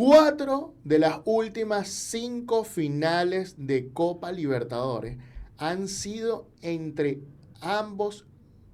4 de las últimas 5 finales de Copa Libertadores han sido entre ambos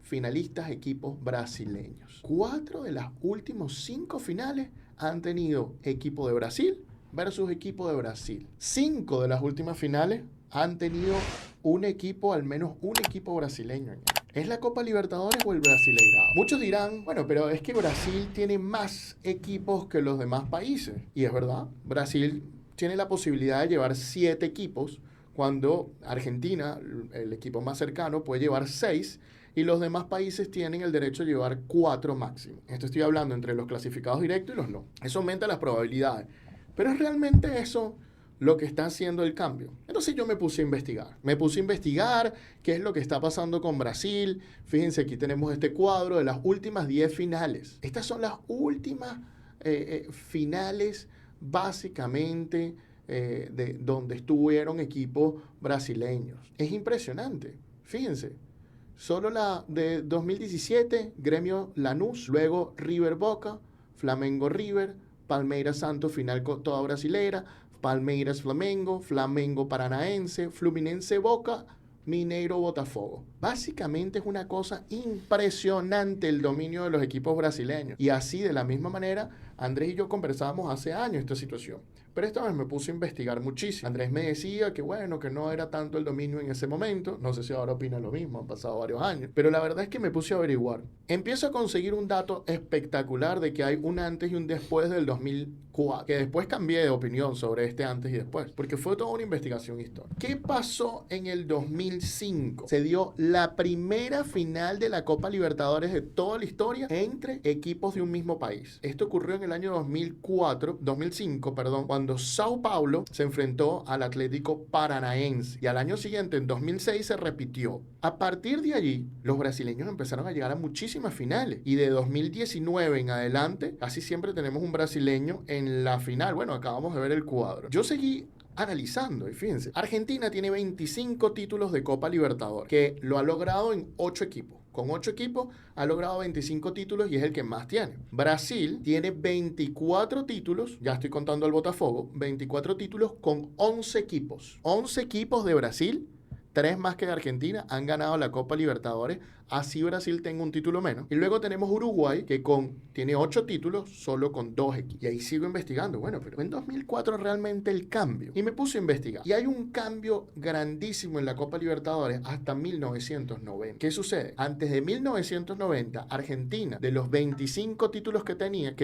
finalistas equipos brasileños. 4 de las últimas 5 finales han tenido equipo de Brasil versus equipo de Brasil. 5 de las últimas finales han tenido un equipo, al menos un equipo brasileño. ¿Es la Copa Libertadores o el Brasileirao? Muchos dirán, bueno, pero es que Brasil tiene más equipos que los demás países. Y es verdad, Brasil tiene la posibilidad de llevar 7 equipos, cuando Argentina, el equipo más cercano, puede llevar 6 y los demás países tienen el derecho a llevar 4 máximo. Esto estoy hablando entre los clasificados directos y los no. Eso aumenta las probabilidades. Pero es realmente eso lo que está haciendo el cambio. Entonces yo me puse a investigar. Me puse a investigar qué es lo que está pasando con Brasil. Fíjense, aquí tenemos este cuadro de las últimas 10 finales. Estas son las últimas finales, básicamente, de donde estuvieron equipos brasileños. Es impresionante. Fíjense. Solo la de 2017, Gremio Lanús, luego River Boca, Flamengo River, Palmeiras Santos, final con toda brasilera, Palmeiras Flamengo, Flamengo Paranaense, Fluminense Boca, Mineiro Botafogo. Básicamente es una cosa impresionante el dominio de los equipos brasileños. Y así, de la misma manera, Andrés y yo conversábamos hace años esta situación. Pero esta vez me puse a investigar muchísimo. Andrés me decía que bueno, que no era tanto el dominio en ese momento. No sé si ahora opina lo mismo, han pasado varios años. Pero la verdad es que me puse a averiguar. Empiezo a conseguir un dato espectacular de que hay un antes y un después del 2004. Que después cambié de opinión sobre este antes y después. Porque fue toda una investigación histórica. ¿Qué pasó en el 2005? Se dio la primera final de la Copa Libertadores de toda la historia entre equipos de un mismo país. Esto ocurrió en el año 2005, cuando Sao Paulo se enfrentó al Atlético Paranaense, y al año siguiente, en 2006, se repitió. A partir de allí, los brasileños empezaron a llegar a muchísimas finales, y de 2019 en adelante, casi siempre tenemos un brasileño en la final. Bueno, acabamos de ver el cuadro. Yo seguí analizando, y fíjense, Argentina tiene 25 títulos de Copa Libertadores, que lo ha logrado en 8 equipos. Con 8 equipos ha logrado 25 títulos y es el que más tiene. Brasil tiene 24 títulos, ya estoy contando al Botafogo, 24 títulos con 11 equipos. 11 equipos de Brasil, 3 más que de Argentina, han ganado la Copa Libertadores. Así Brasil tenga un título menos. Y luego tenemos Uruguay, que tiene 8 títulos, solo con 2 equipos. Y ahí sigo investigando. Bueno, pero en 2004 realmente el cambio. Y me puse a investigar. Y hay un cambio grandísimo en la Copa Libertadores hasta 1990. ¿Qué sucede? Antes de 1990, Argentina, de los 25 títulos que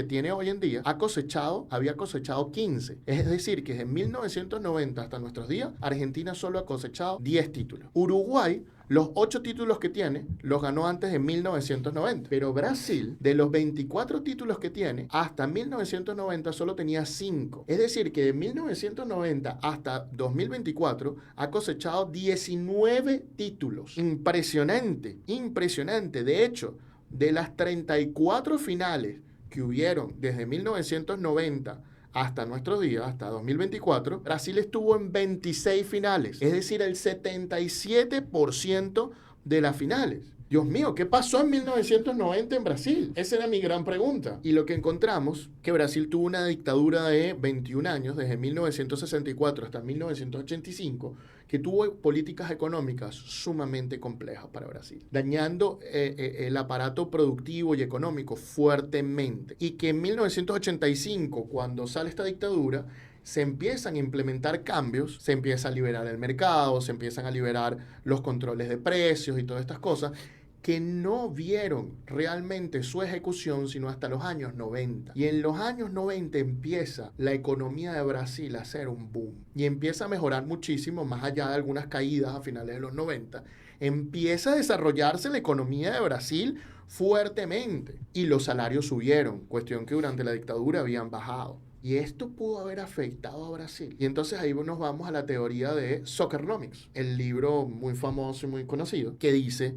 tiene hoy en día, había cosechado 15. Es decir, que desde 1990 hasta nuestros días, Argentina solo ha cosechado 10 títulos. Uruguay, los 8 títulos que tiene, los ganó antes de 1990. Pero Brasil, de los 24 títulos que tiene, hasta 1990 solo tenía 5. Es decir, que de 1990 hasta 2024 ha cosechado 19 títulos. Impresionante, impresionante. De hecho, de las 34 finales que hubieron desde 1990 hasta nuestros días, hasta 2024, Brasil estuvo en 26 finales, es decir, el 77% de las finales. Dios mío, ¿qué pasó en 1990 en Brasil? Esa era mi gran pregunta. Y lo que encontramos, que Brasil tuvo una dictadura de 21 años, desde 1964 hasta 1985, que tuvo políticas económicas sumamente complejas para Brasil, dañando el aparato productivo y económico fuertemente. Y que en 1985, cuando sale esta dictadura, se empiezan a implementar cambios, se empieza a liberar el mercado, se empiezan a liberar los controles de precios y todas estas cosas, que no vieron realmente su ejecución sino hasta los años 90. Y en los años 90 empieza la economía de Brasil a hacer un boom. Y empieza a mejorar muchísimo, más allá de algunas caídas a finales de los 90. Empieza a desarrollarse la economía de Brasil fuertemente. Y los salarios subieron, cuestión que durante la dictadura habían bajado. Y esto pudo haber afectado a Brasil. Y entonces ahí nos vamos a la teoría de Soccernomics, el libro muy famoso y muy conocido, que dice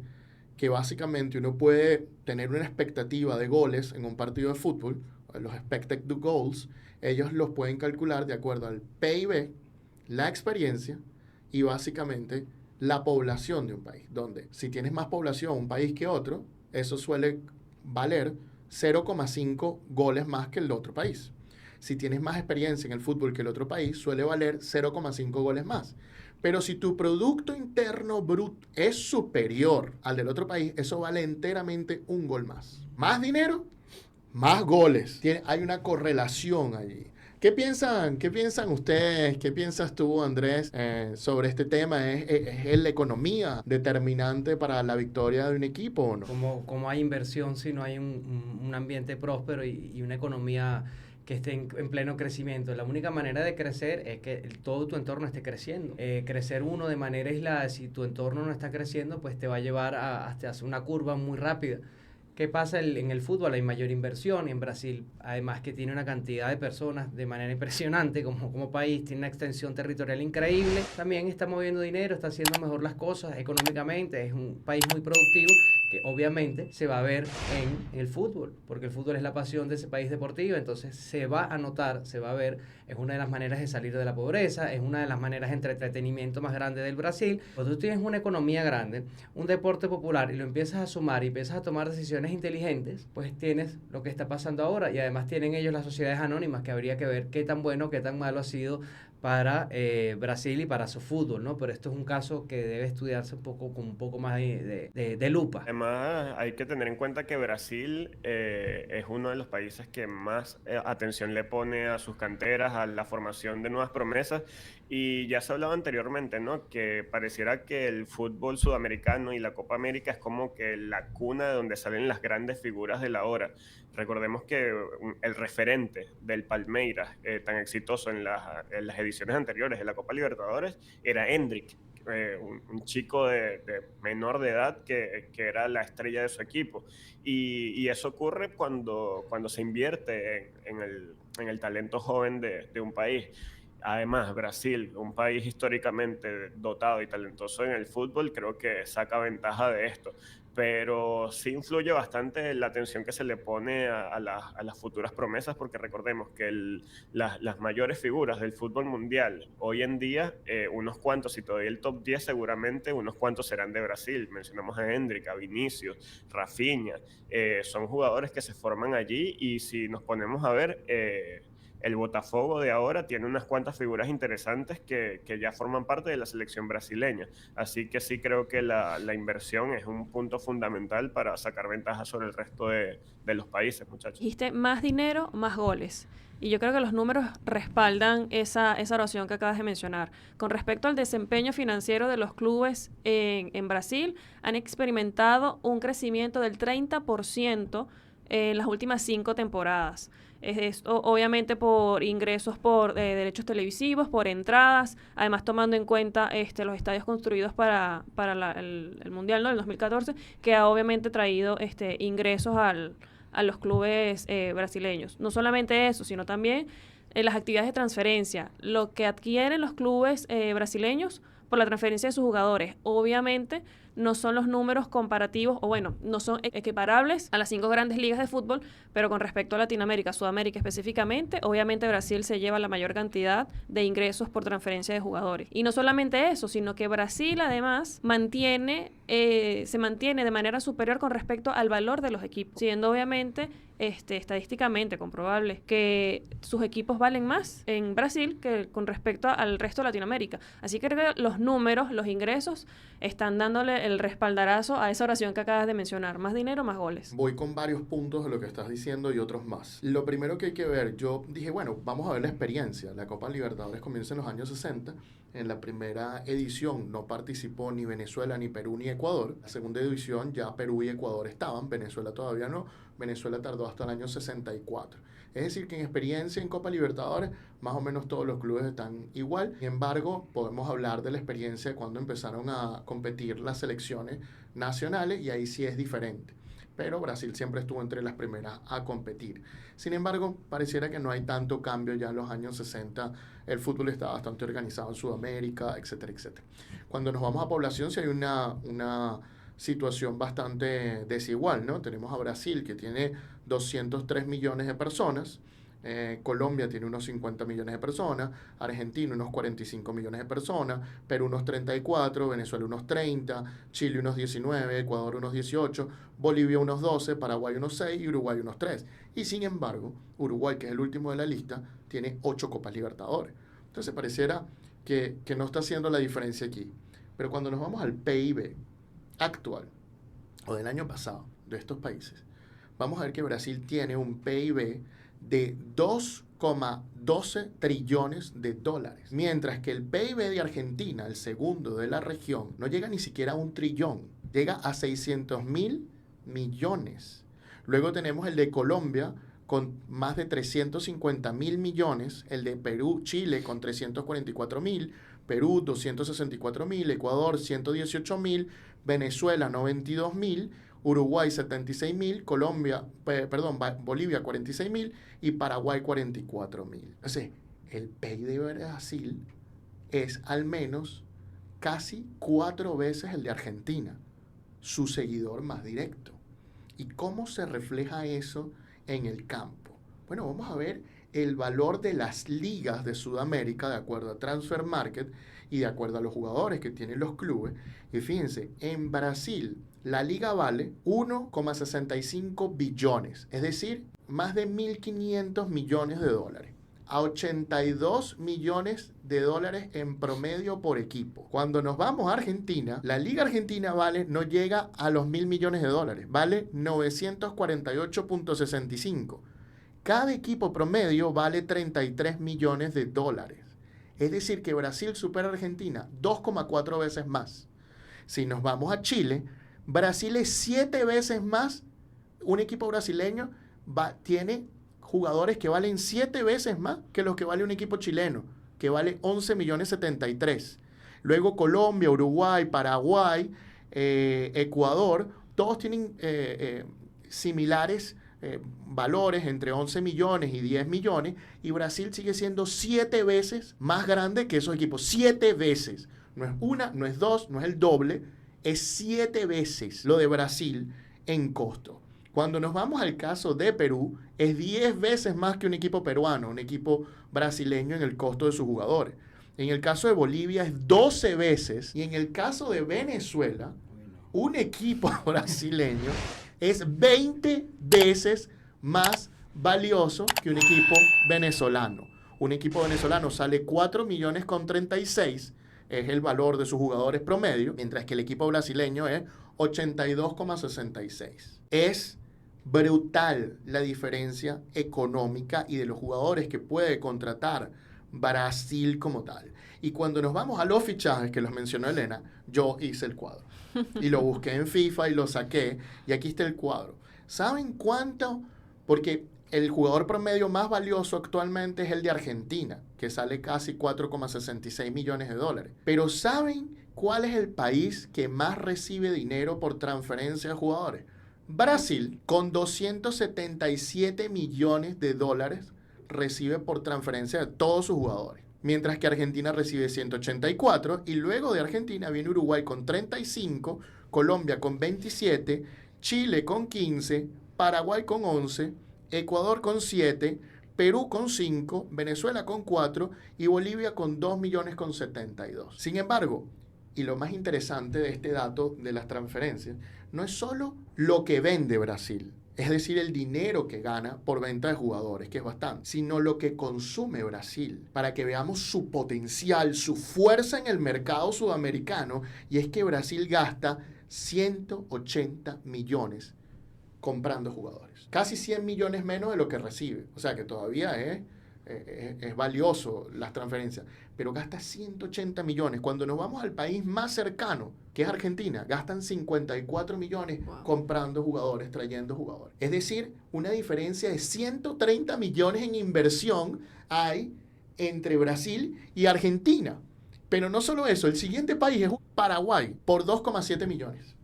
que básicamente uno puede tener una expectativa de goles en un partido de fútbol, los expected goals, ellos los pueden calcular de acuerdo al PIB, la experiencia y básicamente la población de un país, donde si tienes más población un país que otro, eso suele valer 0,5 goles más que el otro país. Si tienes más experiencia en el fútbol que el otro país, suele valer 0,5 goles más. Pero si tu Producto Interno Bruto es superior al del otro país, eso vale enteramente un gol más. Más dinero, más goles. Hay una correlación allí. Qué piensan ustedes? ¿Qué piensas tú, Andrés, sobre este tema? ¿Es la economía determinante para la victoria de un equipo o no? Como hay inversión si no hay un ambiente próspero y una economía que esté en pleno crecimiento? La única manera de crecer es que todo tu entorno esté creciendo. Crecer uno de manera aislada, si tu entorno no está creciendo, pues te va a llevar hasta hacer una curva muy rápida. ¿Qué pasa en el fútbol? Hay mayor inversión y en Brasil, además que tiene una cantidad de personas de manera impresionante como país, tiene una extensión territorial increíble, también está moviendo dinero, está haciendo mejor las cosas económicamente, es un país muy productivo que obviamente se va a ver en el fútbol, porque el fútbol es la pasión de ese país deportivo, entonces se va a notar, se va a ver, es una de las maneras de salir de la pobreza, es una de las maneras de entretenimiento más grande del Brasil. Cuando tú tienes una economía grande, un deporte popular y lo empiezas a sumar y empiezas a tomar decisiones inteligentes, pues tienes lo que está pasando ahora y además tienen ellos las sociedades anónimas que habría que ver qué tan bueno, qué tan malo ha sido para Brasil y para su fútbol, ¿no? Pero esto es un caso que debe estudiarse un poco con un poco más de lupa. Además, hay que tener en cuenta que Brasil es uno de los países que más atención le pone a sus canteras, a la formación de nuevas promesas. Y ya se hablaba anteriormente, ¿no? Que pareciera que el fútbol sudamericano y la Copa América es como que la cuna de donde salen las grandes figuras de la hora. Recordemos que el referente del Palmeiras, tan exitoso en las ediciones anteriores de la Copa Libertadores, era Endrick, un chico de menor de edad que era la estrella de su equipo. Y eso ocurre cuando se invierte en el talento joven de un país. Además, Brasil, un país históricamente dotado y talentoso en el fútbol, creo que saca ventaja de esto. Pero sí influye bastante la atención que se le pone a las futuras promesas, porque recordemos que las mayores figuras del fútbol mundial hoy en día, unos cuantos, si te doy el top 10 seguramente, unos cuantos serán de Brasil. Mencionamos a Endrick, a Vinicius, Rafinha, son jugadores que se forman allí y si nos ponemos a ver... el Botafogo de ahora tiene unas cuantas figuras interesantes que ya forman parte de la selección brasileña. Así que sí creo que la inversión es un punto fundamental para sacar ventaja sobre el resto de los países, muchachos. Dijiste más dinero, más goles. Y yo creo que los números respaldan esa oración que acabas de mencionar. Con respecto al desempeño financiero de los clubes en Brasil, han experimentado un crecimiento del 30% en las últimas 5 temporadas. Obviamente por ingresos por derechos televisivos, por entradas, además tomando en cuenta los estadios construidos para el Mundial, ¿no? El 2014, que ha obviamente traído ingresos a los clubes brasileños. No solamente eso, sino también las actividades de transferencia, lo que adquieren los clubes brasileños por la transferencia de sus jugadores. Obviamente no son los números comparativos, o bueno, no son equiparables a las 5 grandes ligas de fútbol, pero con respecto a Latinoamérica, Sudamérica específicamente, obviamente Brasil se lleva la mayor cantidad de ingresos por transferencia de jugadores. Y no solamente eso, sino que Brasil además se mantiene de manera superior con respecto al valor de los equipos, siendo obviamente estadísticamente comprobable que sus equipos valen más en Brasil que con respecto al resto de Latinoamérica. Así que creo que los números, los ingresos, están dándole el respaldarazo a esa oración que acabas de mencionar. Más dinero, más goles. Voy con varios puntos de lo que estás diciendo y otros más. Lo primero que hay que ver, yo dije, bueno, vamos a ver la experiencia. La Copa Libertadores comienza en los años 60. En la primera edición no participó ni Venezuela, ni Perú, ni Ecuador. La segunda edición ya Perú y Ecuador estaban, Venezuela todavía no. Venezuela tardó hasta el año 64. Es decir, que en experiencia en Copa Libertadores, más o menos todos los clubes están igual. Sin embargo, podemos hablar de la experiencia de cuando empezaron a competir las selecciones nacionales y ahí sí es diferente. Pero Brasil siempre estuvo entre las primeras a competir. Sin embargo, pareciera que no hay tanto cambio ya en los años 60. El fútbol está bastante organizado en Sudamérica, etcétera, etcétera. Cuando nos vamos a población, sí hay una situación bastante desigual, ¿no? Tenemos a Brasil, que tiene 203 millones de personas, Colombia tiene unos 50 millones de personas, Argentina unos 45 millones de personas, Perú unos 34, Venezuela unos 30, Chile unos 19, Ecuador unos 18, Bolivia unos 12, Paraguay unos 6 y Uruguay unos 3. Y sin embargo, Uruguay, que es el último de la lista, tiene 8 Copas Libertadores. Entonces pareciera que no está haciendo la diferencia aquí. Pero cuando nos vamos al PIB actual o del año pasado de estos países, vamos a ver que Brasil tiene un PIB de 2,12 trillones de dólares, mientras que el PIB de Argentina, el segundo de la región, no llega ni siquiera a 1 trillón, llega a 600.000 millones. Luego tenemos el de Colombia con más de 350.000 millones, el de Perú, Chile con 344.000, Perú 264.000, Ecuador 118.000, Venezuela 92.000, Uruguay 76.000, Bolivia 46.000 y Paraguay 44.000. Entonces, el PIB de Brasil es al menos casi 4 veces el de Argentina, su seguidor más directo. ¿Y cómo se refleja eso en el campo? Bueno, vamos a ver el valor de las ligas de Sudamérica de acuerdo a Transfer Market y de acuerdo a los jugadores que tienen los clubes. Y fíjense, en Brasil la liga vale 1,65 billones, es decir, más de 1.500 millones de dólares, a 82 millones de dólares en promedio por equipo. Cuando nos vamos a Argentina, la liga argentina no llega a los 1.000 millones de dólares, vale 948.65. Cada equipo promedio vale 33 millones de dólares. Es decir, que Brasil supera a Argentina 2,4 veces más. Si nos vamos a Chile, Brasil es 7 veces más. Un equipo brasileño tiene jugadores que valen 7 veces más que los que vale un equipo chileno, que vale 11.073.000. Luego Colombia, Uruguay, Paraguay, Ecuador, todos tienen similares valores entre 11 millones y 10 millones, y Brasil sigue siendo 7 veces más grande que esos equipos. 7 veces. No es una, no es dos, no es el doble, es 7 veces lo de Brasil en costo. Cuando nos vamos al caso de Perú, es 10 veces más que un equipo peruano, un equipo brasileño en el costo de sus jugadores. En el caso de Bolivia es 12 veces, y en el caso de Venezuela, un equipo brasileño es 20 veces más valioso que un equipo venezolano. Un equipo venezolano sale 4.036.000, es el valor de sus jugadores promedio, mientras que el equipo brasileño es 82,66. Es brutal la diferencia económica y de los jugadores que puede contratar Brasil como tal. Y cuando nos vamos a los fichajes que los mencionó Elena, yo hice el cuadro. Y lo busqué en FIFA y lo saqué, y aquí está el cuadro. ¿Saben cuánto? Porque el jugador promedio más valioso actualmente es el de Argentina, que sale casi 4,66 millones de dólares. Pero ¿saben cuál es el país que más recibe dinero por transferencia de jugadores? Brasil, con 277 millones de dólares, recibe por transferencia de todos sus jugadores. Mientras que Argentina recibe 184, y luego de Argentina viene Uruguay con 35, Colombia con 27, Chile con 15, Paraguay con 11, Ecuador con 7, Perú con 5, Venezuela con 4 y Bolivia con 2.072.000. Sin embargo, y lo más interesante de este dato de las transferencias, no es solo lo que vende Brasil, es decir, el dinero que gana por venta de jugadores, que es bastante, sino lo que consume Brasil, para que veamos su potencial, su fuerza en el mercado sudamericano, y es que Brasil gasta 180 millones comprando jugadores. Casi 100 millones menos de lo que recibe. O sea que todavía es valioso las transferencias, pero gasta 180 millones. Cuando nos vamos al país más cercano, que es Argentina, gastan 54 millones comprando jugadores, trayendo jugadores. Es decir, una diferencia de 130 millones en inversión hay entre Brasil y Argentina. Pero no solo eso, el siguiente país es Paraguay, por 2,7 millones.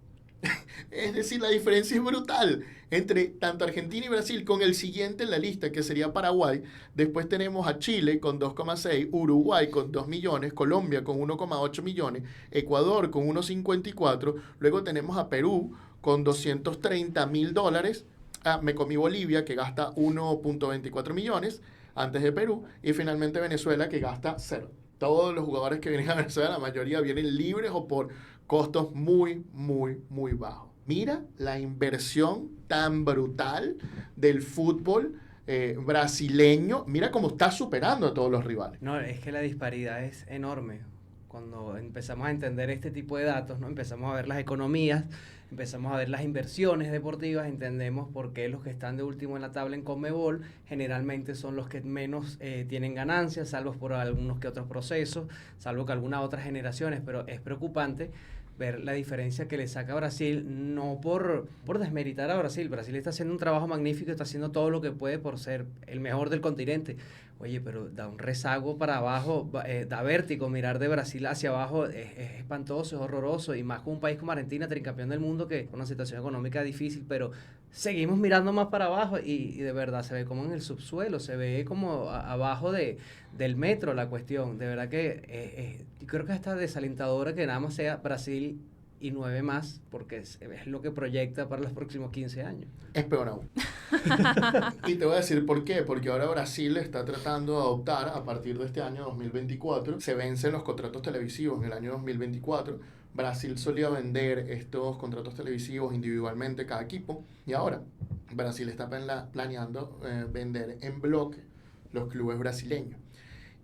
Es decir, la diferencia es brutal entre tanto Argentina y Brasil, con el siguiente en la lista, que sería Paraguay. Después tenemos a Chile con 2,6, Uruguay con 2 millones, Colombia con 1,8 millones, Ecuador con 1,54, luego tenemos a Perú con 230.000 dólares, me comí Bolivia, que gasta 1.24 millones antes de Perú, y finalmente Venezuela, que gasta 0. Todos los jugadores que vienen a Venezuela, la mayoría vienen libres o por costos muy, muy, muy bajos. Mira la inversión tan brutal del fútbol brasileño. Mira cómo está superando a todos los rivales. No, es que la disparidad es enorme. Cuando empezamos a entender este tipo de datos, ¿no? Empezamos a ver las economías, empezamos a ver las inversiones deportivas, entendemos por qué los que están de último en la tabla en Conmebol generalmente son los que menos tienen ganancias, salvo por algunos que otros procesos, salvo que algunas otras generaciones, pero es preocupante ver la diferencia que le saca a Brasil, no por desmeritar a Brasil. Brasil está haciendo un trabajo magnífico, está haciendo todo lo que puede por ser el mejor del continente. Oye, pero da un rezago para abajo, da vértigo. Mirar de Brasil hacia abajo es espantoso, es horroroso, y más con un país como Argentina, tricampeón del mundo, que con una situación económica difícil, pero seguimos mirando más para abajo y de verdad se ve como en el subsuelo, se ve como abajo del metro la cuestión. De verdad que yo creo que hasta desalentadora que nada más sea Brasil y 9 más, porque es lo que proyecta para los próximos 15 años. Es peor aún. Y te voy a decir por qué. Porque ahora Brasil está tratando de adoptar, a partir de este año 2024, se vencen los contratos televisivos en el año 2024. Brasil solía vender estos contratos televisivos individualmente cada equipo, y ahora Brasil está planeando vender en bloque los clubes brasileños.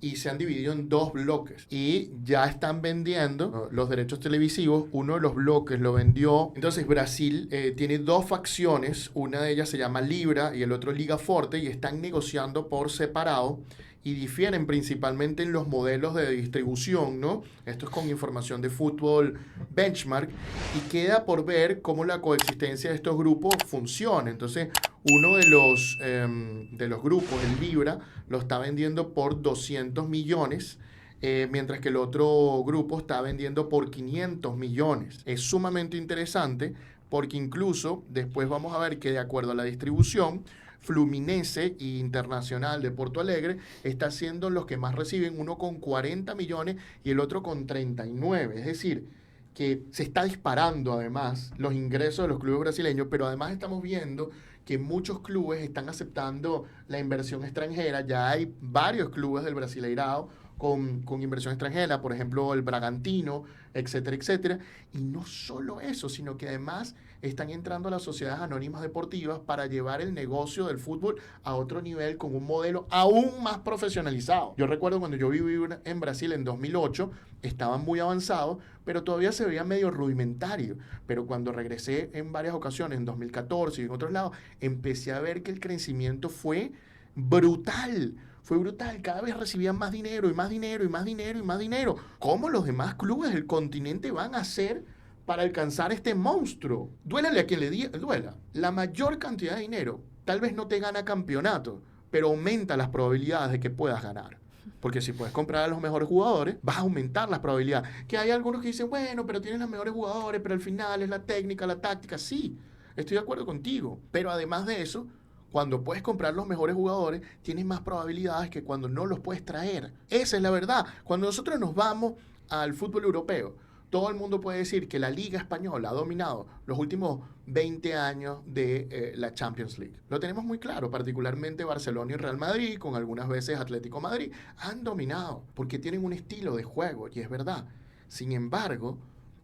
Y se han dividido en 2 bloques. Y ya están vendiendo los derechos televisivos. Uno de los bloques lo vendió. Entonces Brasil tiene 2 facciones. Una de ellas se llama Libra y el otro Liga Forte. Y están negociando por separado. Y difieren principalmente en los modelos de distribución, ¿no? Esto es con información de Fútbol Benchmark. Y queda por ver cómo la coexistencia de estos grupos funciona. Entonces, uno de los grupos, el Libra, lo está vendiendo por 200 millones, mientras que el otro grupo está vendiendo por 500 millones. Es sumamente interesante porque incluso después vamos a ver que de acuerdo a la distribución, Fluminense e Internacional de Porto Alegre está siendo los que más reciben, uno con 40 millones y el otro con 39. Es decir, que se está disparando además los ingresos de los clubes brasileños, pero además estamos viendo que muchos clubes están aceptando la inversión extranjera. Ya hay varios clubes del Brasileirao con inversión extranjera, por ejemplo el Bragantino, etcétera, etcétera. Y no solo eso, sino que además están entrando a las sociedades anónimas deportivas para llevar el negocio del fútbol a otro nivel con un modelo aún más profesionalizado. Yo recuerdo cuando yo viví en Brasil en 2008, estaban muy avanzados, pero todavía se veía medio rudimentario. Pero cuando regresé en varias ocasiones, en 2014 y en otros lados, empecé a ver que el crecimiento fue brutal. Fue brutal, cada vez recibían más dinero y más dinero y más dinero y más dinero. ¿Cómo los demás clubes del continente van a hacer para alcanzar este monstruo? Duélale a quien le duela. La mayor cantidad de dinero tal vez no te gana campeonato, pero aumenta las probabilidades de que puedas ganar. Porque si puedes comprar a los mejores jugadores, vas a aumentar las probabilidades. Que hay algunos que dicen, bueno, pero tienes los mejores jugadores, pero al final es la técnica, la táctica. Sí, estoy de acuerdo contigo. Pero además de eso, cuando puedes comprar los mejores jugadores, tienes más probabilidades que cuando no los puedes traer. Esa es la verdad. Cuando nosotros nos vamos al fútbol europeo, todo el mundo puede decir que la Liga Española ha dominado los últimos 20 años de la Champions League. Lo tenemos muy claro, particularmente Barcelona y Real Madrid, con algunas veces Atlético Madrid, han dominado porque tienen un estilo de juego, y es verdad. Sin embargo,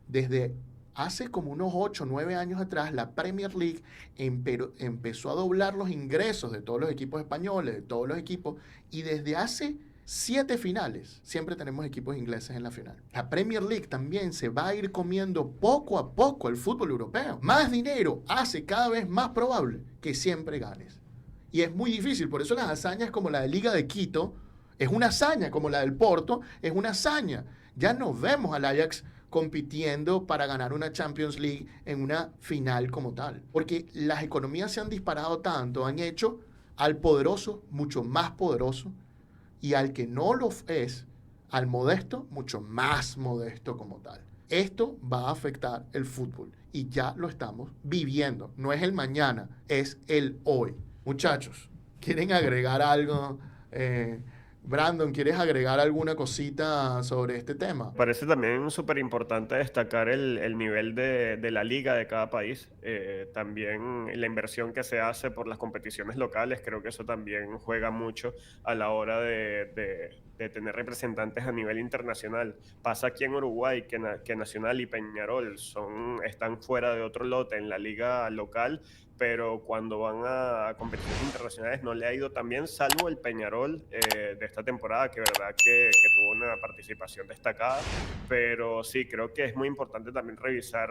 desde hace como unos 8 o 9 años atrás, la Premier League empezó a doblar los ingresos de todos los equipos españoles, de todos los equipos, y desde hace 7 finales siempre tenemos equipos ingleses en la final. La Premier League también se va a ir comiendo poco a poco el fútbol europeo. Más dinero hace cada vez más probable que siempre ganes. Y es muy difícil, por eso las hazañas como la de Liga de Quito es una hazaña, como la del Porto es una hazaña. Ya no vemos al Ajax compitiendo para ganar una Champions League en una final como tal. Porque las economías se han disparado tanto, han hecho al poderoso mucho más poderoso y al que no lo es, al modesto, mucho más modesto como tal. Esto va a afectar el fútbol y ya lo estamos viviendo. No es el mañana, es el hoy. Muchachos, ¿quieren agregar algo Brandon, ¿quieres agregar alguna cosita sobre este tema? Parece también súper importante destacar el nivel de la liga de cada país. También la inversión que se hace por las competiciones locales, creo que eso también juega mucho a la hora de tener representantes a nivel internacional. Pasa aquí en Uruguay que Nacional y Peñarol están fuera de otro lote en la liga local, pero cuando van a competiciones internacionales no le ha ido tan bien, salvo el Peñarol de esta temporada, que verdad que tuvo una participación destacada. Pero sí, creo que es muy importante también revisar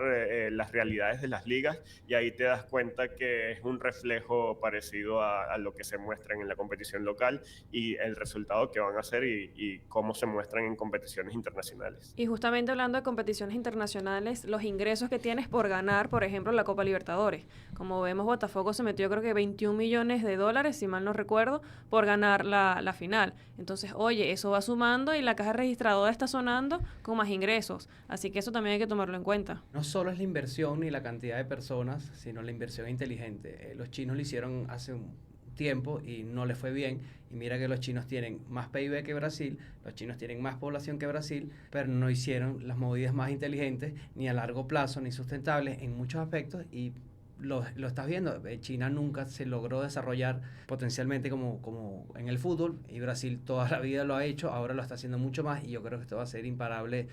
las realidades de las ligas, y ahí te das cuenta que es un reflejo parecido a lo que se muestran en la competición local y el resultado que van a hacer y cómo se muestran en competiciones internacionales. Y justamente hablando de competiciones internacionales, los ingresos que tienes por ganar, por ejemplo, la Copa Libertadores. Como vemos, Botafogo se metió creo que 21 millones de dólares, si mal no recuerdo, por ganar la final. Entonces, oye, eso va sumando y la caja registradora está sonando con más ingresos. Así que eso también hay que tomarlo en cuenta. No solo es la inversión ni la cantidad de personas, sino la inversión inteligente. Los chinos lo hicieron hace un tiempo y no les fue bien. Y mira que los chinos tienen más PIB que Brasil, los chinos tienen más población que Brasil, pero no hicieron las movidas más inteligentes, ni a largo plazo, ni sustentables en muchos aspectos, y lo estás viendo. China nunca se logró desarrollar potencialmente como en el fútbol, y Brasil toda la vida lo ha hecho, ahora lo está haciendo mucho más, y yo creo que esto va a ser imparable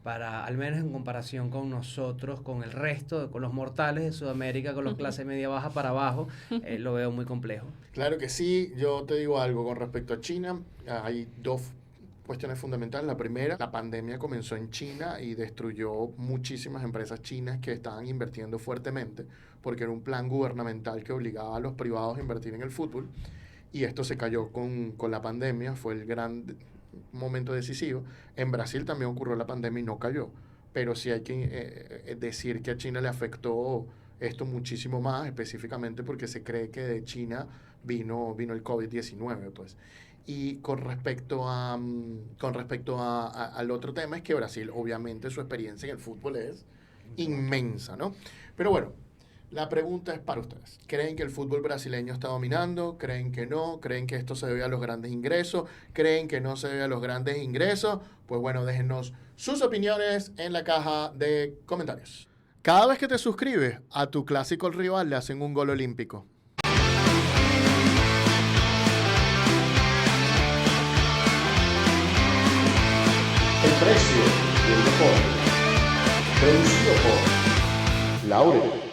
para, al menos en comparación con nosotros, con el resto, con los mortales de Sudamérica, con los clase media baja para abajo, lo veo muy complejo. Claro que sí, yo te digo algo con respecto a China, hay dos cuestiones fundamentales. La primera, la pandemia comenzó en China y destruyó muchísimas empresas chinas que estaban invirtiendo fuertemente, porque era un plan gubernamental que obligaba a los privados a invertir en el fútbol, y esto se cayó con la pandemia, fue el gran momento decisivo. En Brasil también ocurrió la pandemia y no cayó, pero sí hay que decir que a China le afectó esto muchísimo más, específicamente porque se cree que de China vino el COVID-19, pues. Y con respecto al otro tema, es que Brasil, obviamente, su experiencia en el fútbol es inmensa, ¿no? Pero bueno, la pregunta es para ustedes. ¿Creen que el fútbol brasileño está dominando? ¿Creen que no? ¿Creen que esto se debe a los grandes ingresos? ¿Creen que no se debe a los grandes ingresos? Pues bueno, déjennos sus opiniones en la caja de comentarios. Cada vez que te suscribes, a tu clásico rival le hacen un gol olímpico. El precio del deporte. Producido por Laurel.